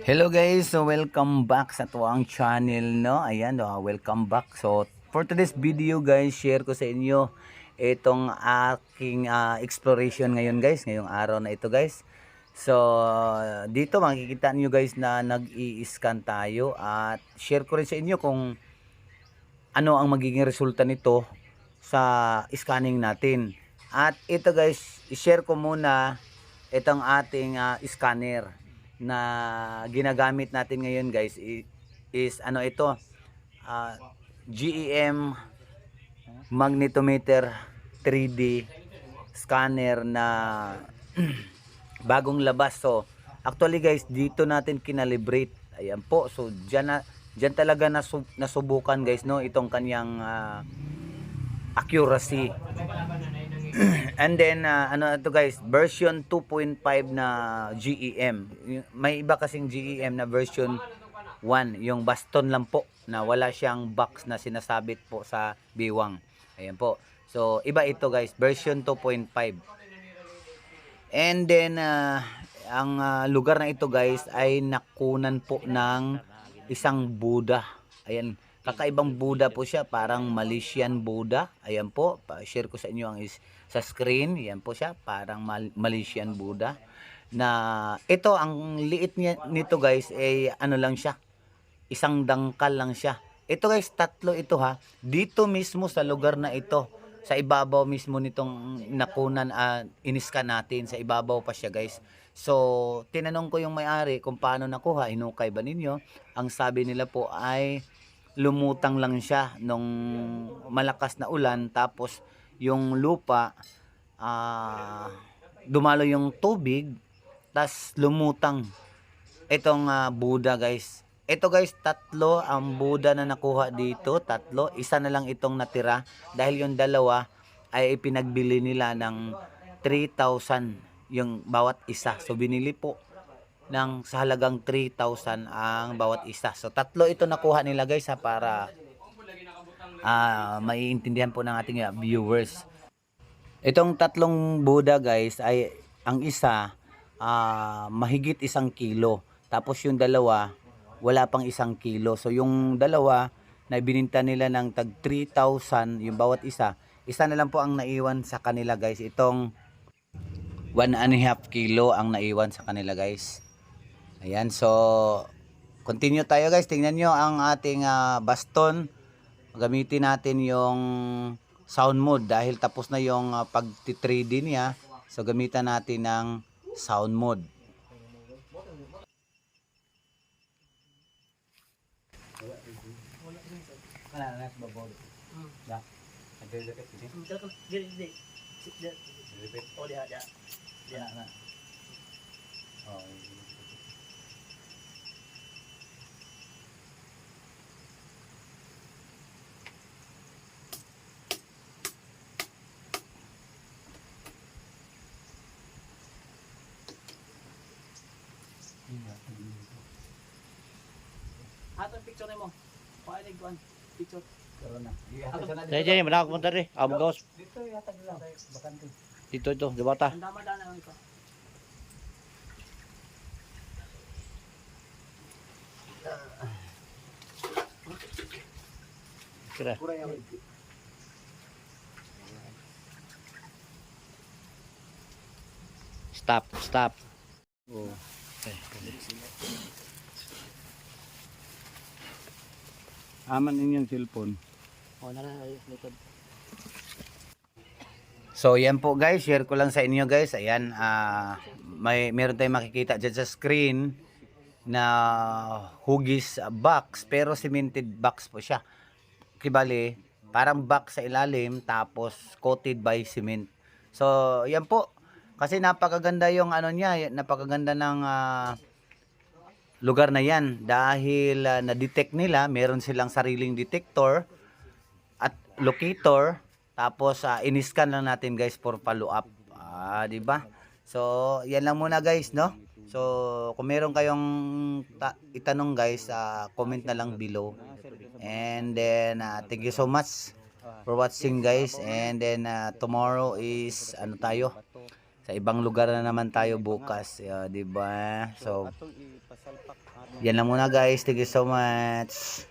Hello guys, so welcome back sa tuwang channel, no? Ayan, welcome back. So for today's video guys, share ko sa inyo itong aking exploration ngayon guys, ngayong araw na ito guys. So dito makikita niyo guys na nag-i-scan tayo at share ko rin sa inyo kung ano ang magiging resulta nito sa scanning natin. At ito guys, i-share ko muna itong ating scanner na ginagamit natin ngayon guys is ano ito, uh, GEM magnetometer 3D scanner na bagong labas. So actually guys, dito natin kinalibrate. Ayan po, so dyan talaga nasubukan guys, no, itong kanyang accuracy. And then ano ito guys, version 2.5 na GEM. May iba kasing GEM na version 1, yung baston lang po na wala siyang box na sinasabit po sa biwang. Ayan po. So iba ito guys, version 2.5. And then ang lugar na ito guys ay nakunan po ng isang Buddha. Ayan, kakaibang Buddha po siya, parang Malaysian Buddha. Ayan po, pa-share ko sa inyo ang sa screen. Ayan po siya, parang Malaysian Buddha. Na ito, ang liit niya nito guys ay ano lang siya, isang dangkal lang siya. Ito guys, tatlo ito ha. Dito mismo sa lugar na ito, sa ibabaw mismo nitong nakunan, iniskan natin, sa ibabaw pa siya guys. So tinanong ko yung may-ari kung paano nakuha, hinukay ba ninyo? Ang sabi nila po ay lumutang lang siya nung malakas na ulan, tapos yung lupa, dumalo yung tubig, tas lumutang itong Buddha guys. Ito guys, tatlo ang Buddha na nakuha dito, tatlo. Isa na lang itong natira dahil yung dalawa ay ipinagbili nila ng 3,000 yung bawat isa. So binili po ng sa halagang 3,000 ang bawat isa. So tatlo ito nakuha nila guys para maiintindihan po ng ating viewers. Itong tatlong Buddha guys ay ang isa mahigit 1 kilo. Tapos yung dalawa wala pang 1 kilo. So yung dalawa na bininta nila ng tag 3,000 yung bawat isa, isa na lang po ang naiwan sa kanila guys. Itong 1.5 kilo ang naiwan sa kanila guys. Ayan, so continue tayo guys. Tingnan nyo ang ating baston. Gamitin natin yung sound mode dahil tapos na yung pag-3D niya. So gamitan natin ng sound mode. Atong picture mo. Pailig kuan picture. Karon na. Jadi mana aku bentar deh, abang gaus. Dito yata lang bakante. Itu di bawah. Dama-dama ito. Kira. Stop, stop. Oh. Aman inyong cellphone. Oh, nara likod. So yan po guys, share ko lang sa inyo guys. Ayan, meron tayong makikita dyan sa screen na hugis box, pero cemented box po siya. Kibali, parang box sa ilalim tapos coated by cement. So yan po, kasi napakaganda yung ano niya, napakaganda ng lugar na yan dahil na-detect nila, meron silang sariling detector at locator. Tapos in-scan lang natin guys for follow up. Di ba? So, yan lang muna guys, no? So, kung meron kayong itanong guys, comment na lang below. And then thank you so much for watching guys. And then tomorrow is ano tayo? Sa ibang lugar na naman tayo bukas, di ba? So, yan lang muna guys. Thank you so much.